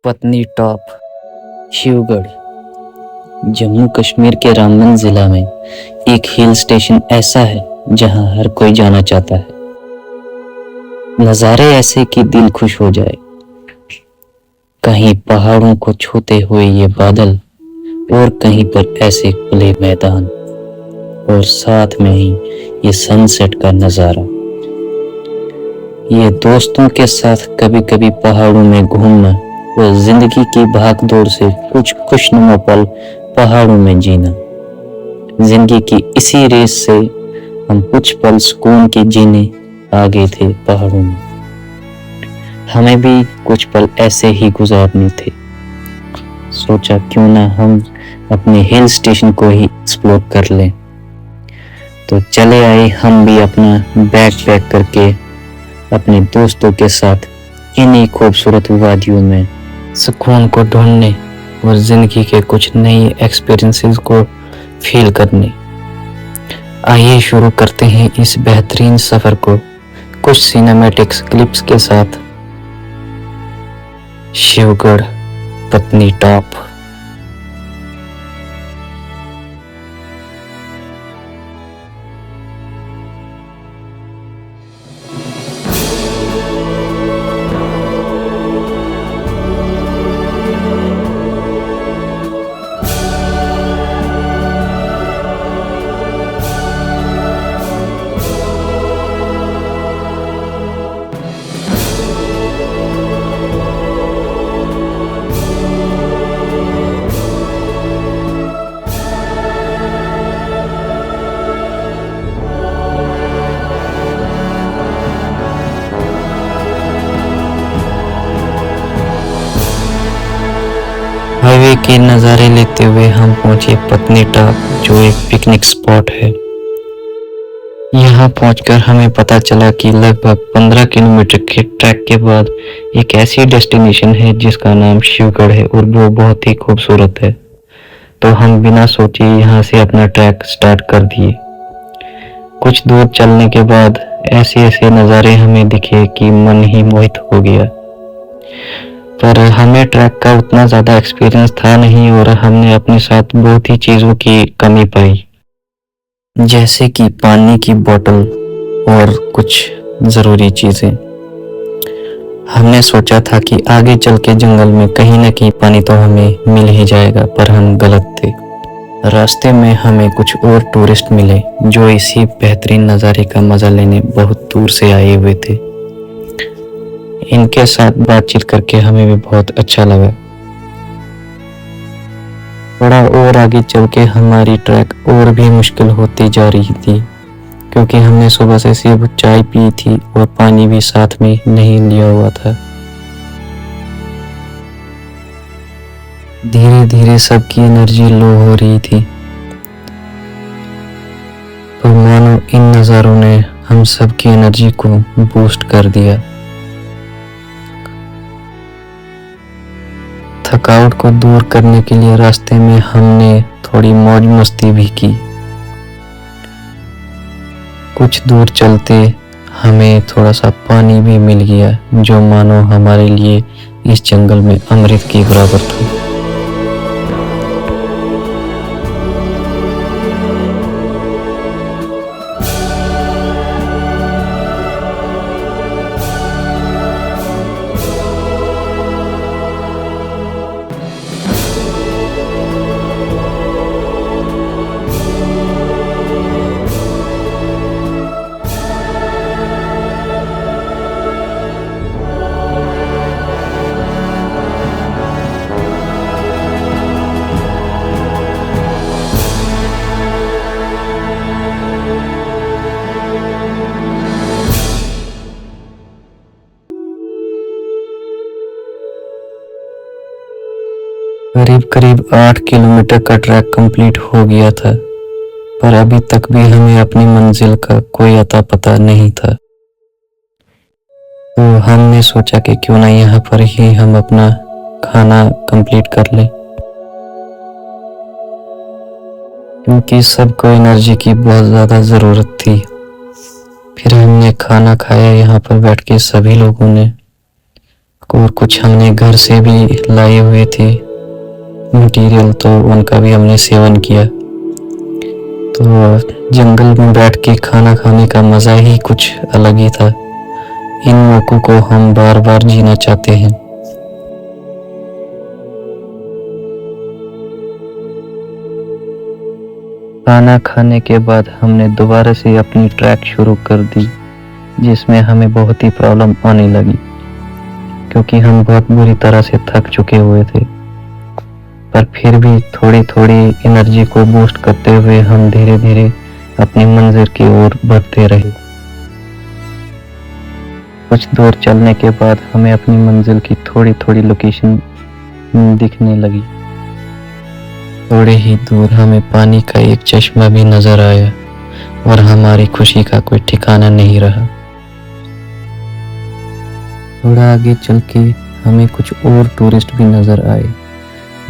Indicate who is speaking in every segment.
Speaker 1: पत्नी टॉप, शिवगढ़, जम्मू कश्मीर के रामबन जिला में एक हिल स्टेशन ऐसा है जहां हर कोई जाना चाहता है। नज़ारे ऐसे कि दिल खुश हो जाए। कहीं पहाड़ों को छूते हुए ये बादल और कहीं पर ऐसे खुले मैदान और साथ में ही ये सनसेट का नज़ारा। ये दोस्तों के साथ कभी कभी पहाड़ों में घूमना और जिंदगी की भागदौड़ से कुछ खुशनुमा पल पहाड़ों में जीना। जिंदगी की इसी रेस से हम कुछ पल सुकून के जीने आ गए थे पहाड़ों में। हमें भी कुछ पल ऐसे ही गुजारने थे। सोचा क्यों ना हम अपने हिल स्टेशन को ही एक्सप्लोर कर लें। तो चले आए हम भी अपना बैग पैक करके अपने दोस्तों के साथ इन्हीं खूबसूरत वादियों में सुकून को ढूंढने और जिंदगी के कुछ नए एक्सपीरियंसेस को फील करने। आइए शुरू करते हैं इस बेहतरीन सफर को कुछ सिनेमैटिक्स क्लिप्स के साथ। शिवगढ़, पत्नी टॉप। हाईवे के नज़ारे लेते हुए हम पहुंचे पत्नी टॉप, जो एक पिकनिक स्पॉट है। यहाँ पहुंचकर हमें पता चला कि लगभग 15 किलोमीटर के ट्रैक के बाद एक ऐसी डेस्टिनेशन है जिसका नाम शिवगढ़ है और वो बहुत ही खूबसूरत है। तो हम बिना सोचे यहाँ से अपना ट्रैक स्टार्ट कर दिए। कुछ दूर चलने के बाद ऐसे ऐसे नज़ारे हमें दिखे कि मन ही मोहित हो गया। पर हमें ट्रैक का उतना ज़्यादा एक्सपीरियंस था नहीं और हमने अपने साथ बहुत ही चीज़ों की कमी पाई, जैसे कि पानी की बोतल और कुछ ज़रूरी चीज़ें। हमने सोचा था कि आगे चल के जंगल में कहीं ना कहीं पानी तो हमें मिल ही जाएगा, पर हम गलत थे। रास्ते में हमें कुछ और टूरिस्ट मिले जो इसी बेहतरीन नज़ारे का मज़ा लेने बहुत दूर से आए हुए थे। इनके साथ बातचीत करके हमें भी बहुत अच्छा लगा। थोड़ा और आगे चल के हमारी ट्रैक और भी मुश्किल होती जा रही थी, क्योंकि हमने सुबह से सिर्फ चाय पी थी और पानी भी साथ में नहीं लिया हुआ था। धीरे धीरे सबकी एनर्जी लो हो रही थी, पर मानो इन नज़ारों ने हम सबकी एनर्जी को बूस्ट कर दिया। थकावट को दूर करने के लिए रास्ते में हमने थोड़ी मौज मस्ती भी की। कुछ दूर चलते हमें थोड़ा सा पानी भी मिल गया, जो मानो हमारे लिए इस जंगल में अमृत के बराबर था। करीब करीब 8 किलोमीटर का ट्रैक कंप्लीट हो गया था, पर अभी तक भी हमें अपनी मंजिल का कोई अता पता नहीं था। तो हमने सोचा कि क्यों ना यहाँ पर ही हम अपना खाना कंप्लीट कर लें, क्योंकि सबको एनर्जी की बहुत ज़्यादा ज़रूरत थी। फिर हमने खाना खाया यहाँ पर बैठ के सभी लोगों ने। और कुछ हमने घर से भी लाए हुए थे मटेरियल, तो उनका भी हमने सेवन किया। तो जंगल में बैठ के खाना खाने का मज़ा ही कुछ अलग ही था। इन मौक़ों को हम बार बार जीना चाहते हैं। खाना खाने के बाद हमने दोबारा से अपनी ट्रैक शुरू कर दी, जिसमें हमें बहुत ही प्रॉब्लम आने लगी क्योंकि हम बहुत बुरी तरह से थक चुके हुए थे। पर फिर भी थोड़ी थोड़ी एनर्जी को बूस्ट करते हुए हम धीरे धीरे अपनी मंजिल की ओर बढ़ते रहे। कुछ दूर चलने के बाद हमें अपनी मंजिल की थोड़ी थोड़ी लोकेशन दिखने लगी। थोड़े ही दूर हमें पानी का एक चश्मा भी नजर आया और हमारी खुशी का कोई ठिकाना नहीं रहा। थोड़ा आगे चल के हमें कुछ और टूरिस्ट भी नजर आए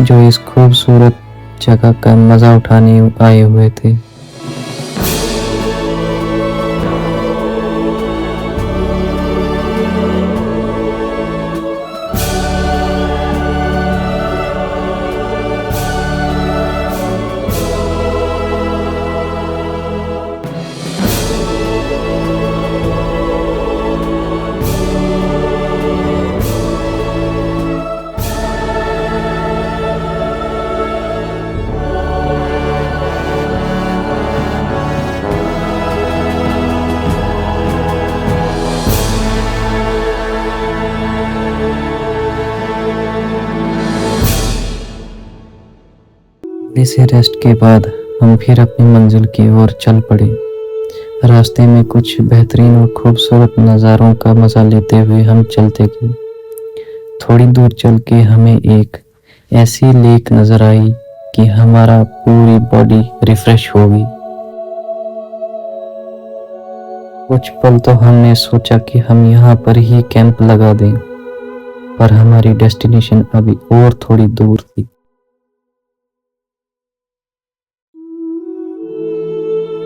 Speaker 1: जो इस खूबसूरत जगह का मजा उठाने आए हुए थे। इसे रेस्ट के बाद हम फिर अपनी मंजिल की ओर चल पड़े। रास्ते में कुछ बेहतरीन और खूबसूरत नज़ारों का मज़ा लेते हुए हम चलते गए। थोड़ी दूर चल के हमें एक ऐसी लेक नज़र आई कि हमारा पूरी बॉडी रिफ्रेश हो गई। कुछ पल तो हमने सोचा कि हम यहाँ पर ही कैंप लगा दें, पर हमारी डेस्टिनेशन अभी और थोड़ी दूर थी।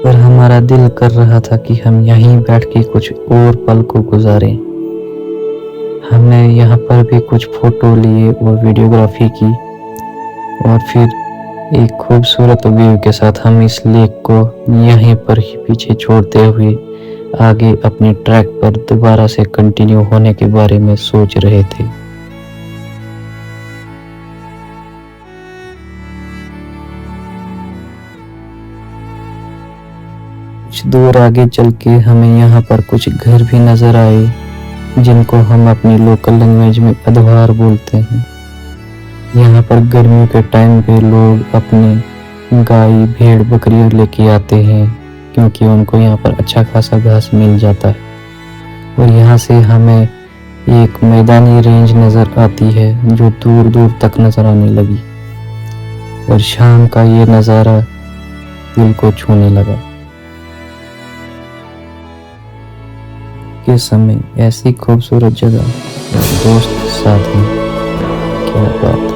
Speaker 1: पर हमारा दिल कर रहा था कि हम यहीं बैठ के कुछ और पल को गुजारें। हमने यहाँ पर भी कुछ फोटो लिए और वीडियोग्राफी की और फिर एक खूबसूरत व्यू के साथ हम इस लेक को यहीं पर ही पीछे छोड़ते हुए आगे अपनी ट्रैक पर दोबारा से कंटिन्यू होने के बारे में सोच रहे थे। कुछ दूर आगे चल के हमें यहाँ पर कुछ घर भी नजर आए जिनको हम अपनी लोकल लैंग्वेज में अदवार बोलते हैं। यहाँ पर गर्मियों के टाइम पे लोग अपने गाय भेड़ बकरी लेके आते हैं क्योंकि उनको यहाँ पर अच्छा खासा घास मिल जाता है। और यहाँ से हमें एक मैदानी रेंज नज़र आती है जो दूर दूर तक नज़र आने लगी और शाम का ये नज़ारा दिल को छूने लगा। के समय ऐसी खूबसूरत जगह दोस्त साथ में, क्या बात।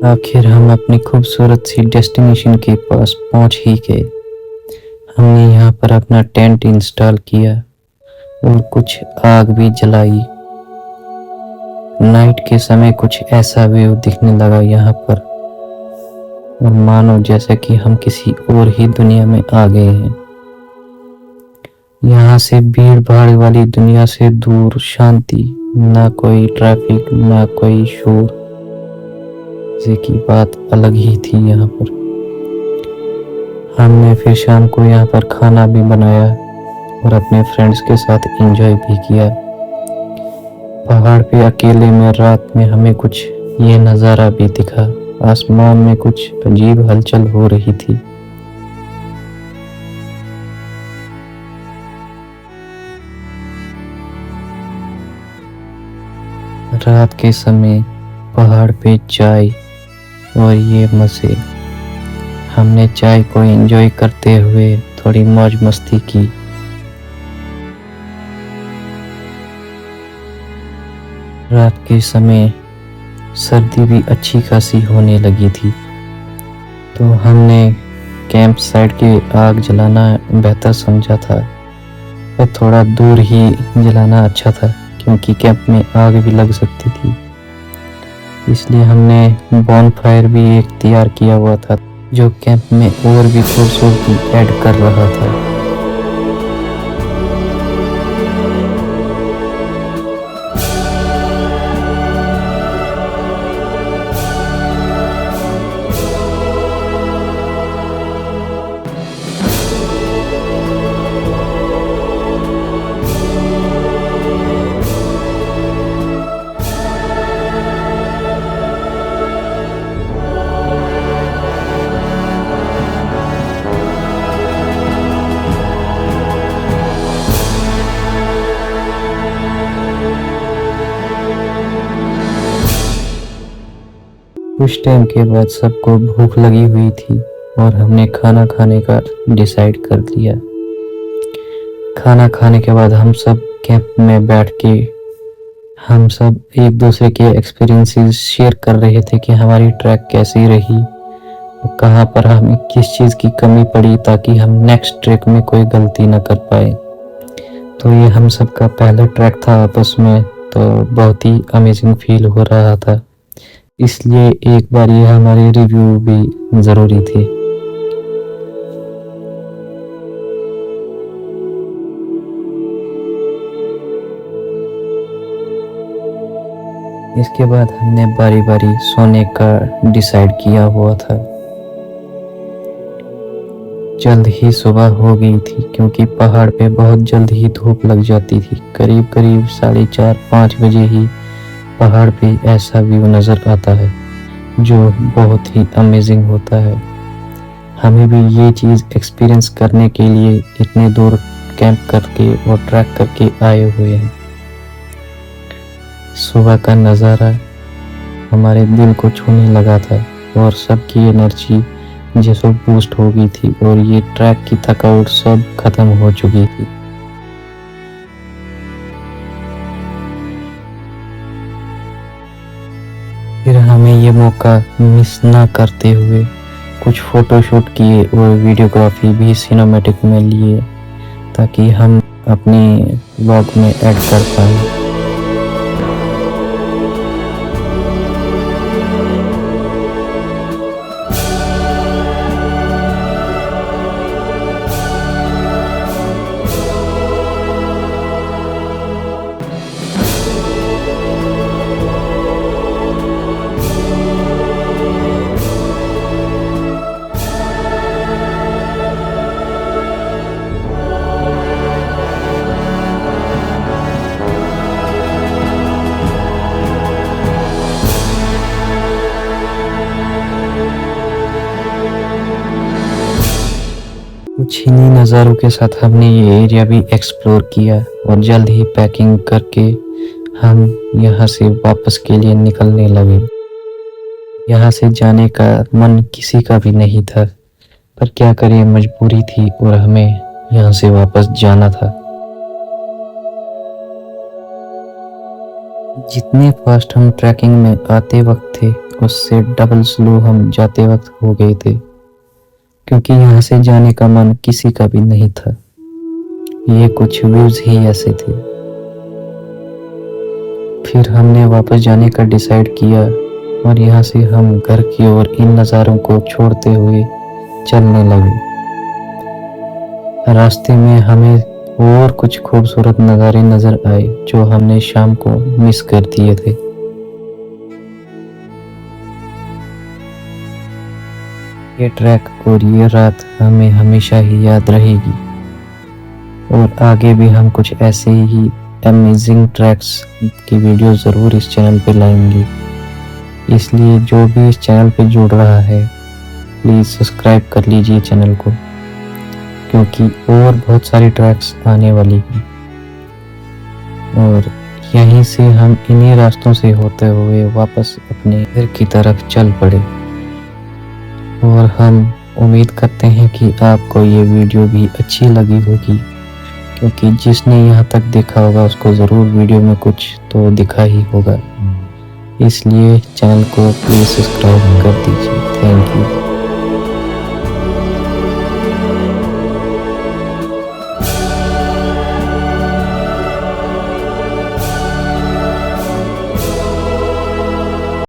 Speaker 1: आखिर हम अपनी खूबसूरत सी डेस्टिनेशन के पास पहुंच ही गए। हमने यहाँ पर अपना टेंट इंस्टॉल किया और कुछ आग भी जलाई। नाइट के समय कुछ ऐसा व्यू दिखने लगा यहाँ पर और मानो जैसे कि हम किसी और ही दुनिया में आ गए हैं। यहाँ से भीड़ भाड़ वाली दुनिया से दूर शांति, ना कोई ट्रैफिक ना कोई शोर की बात अलग ही थी। यहाँ पर हमने फिर शाम को यहाँ पर खाना भी बनाया और अपने फ्रेंड्स के साथ एंजॉय भी किया। पहाड़ पे अकेले में रात में हमें कुछ ये नज़ारा भी दिखा आसमान में कुछ अजीब हलचल हो रही थी। रात के समय पहाड़ पे चाय और ये मज़े। हमने चाय को एंजॉय करते हुए थोड़ी मौज मस्ती की। रात के समय सर्दी भी अच्छी खासी होने लगी थी, तो हमने कैंप साइड के आग जलाना बेहतर समझा था और थोड़ा दूर ही जलाना अच्छा था, क्योंकि कैंप में आग भी लग सकती थी। इसलिए हमने बॉनफायर भी एक तैयार किया हुआ था, जो कैंप में और भी खूबसूरती ऐड कर रहा था। कुछ टाइम के बाद सबको भूख लगी हुई थी और हमने खाना खाने का डिसाइड कर लिया। खाना खाने के बाद हम सब कैंप में बैठ के हम सब एक दूसरे के एक्सपीरियंसेस शेयर कर रहे थे कि हमारी ट्रैक कैसी रही, कहाँ पर हमें किस चीज़ की कमी पड़ी, ताकि हम नेक्स्ट ट्रैक में कोई गलती ना कर पाए। तो ये हम सब का पहला ट्रैक था आपस में, तो बहुत ही अमेजिंग फील हो रहा था। इसलिए एक बार ये हमारी रिव्यू भी ज़रूरी थी। इसके बाद हमने बारी बारी सोने का डिसाइड किया हुआ था। जल्द ही सुबह हो गई थी, क्योंकि पहाड़ पे बहुत जल्द ही धूप लग जाती थी। करीब करीब 4:30-5 बजे ही पहाड़ पे ऐसा व्यू नज़र आता है, जो बहुत ही अमेजिंग होता है। हमें भी ये चीज़ एक्सपीरियंस करने के लिए इतने दूर कैंप करके और ट्रैक करके आए हुए हैं। सुबह का नज़ारा हमारे दिल को छूने लगा था और सबकी एनर्जी जैसे बूस्ट हो गई थी और ये ट्रैक की थकावट सब खत्म हो चुकी थी। फिर हमें ये मौका मिस ना करते हुए कुछ फ़ोटोशूट किए और वीडियोग्राफी भी सिनेमैटिक में लिए, ताकि हम अपने व्लॉग में ऐड कर पाएँ। कुछ इन्हीं नज़ारों के साथ हमने ये एरिया भी एक्सप्लोर किया और जल्द ही पैकिंग करके हम यहाँ से वापस के लिए निकलने लगे। यहाँ से जाने का मन किसी का भी नहीं था, पर क्या करें, मजबूरी थी और हमें यहाँ से वापस जाना था। जितने फास्ट हम ट्रैकिंग में आते वक्त थे, उससे डबल स्लो हम जाते वक्त हो गए थे, क्योंकि यहाँ से जाने का मन किसी का भी नहीं था। ये कुछ व्यूज ही ऐसे थे। फिर हमने वापस जाने का डिसाइड किया और यहाँ से हम घर की ओर इन नज़ारों को छोड़ते हुए चलने लगे। रास्ते में हमें और कुछ खूबसूरत नज़ारे नज़र आए, जो हमने शाम को मिस कर दिए थे। ये ट्रैक और ये रात हमें हमेशा ही याद रहेगी और आगे भी हम कुछ ऐसे ही अमेजिंग ट्रैक्स की वीडियो ज़रूर इस चैनल पे लाएंगे। इसलिए जो भी इस चैनल पे जुड़ रहा है प्लीज़ सब्सक्राइब कर लीजिए चैनल को, क्योंकि और बहुत सारी ट्रैक्स आने वाली हैं और यहीं से हम इन्हीं रास्तों से होते हुए वापस अपने घर की तरफ चल पड़े। और हम उम्मीद करते हैं कि आपको ये वीडियो भी अच्छी लगी होगी, क्योंकि जिसने यहाँ तक देखा होगा उसको ज़रूर वीडियो में कुछ तो दिखा ही होगा। इसलिए चैनल को प्लीज़ सब्सक्राइब कर दीजिए। Thank you.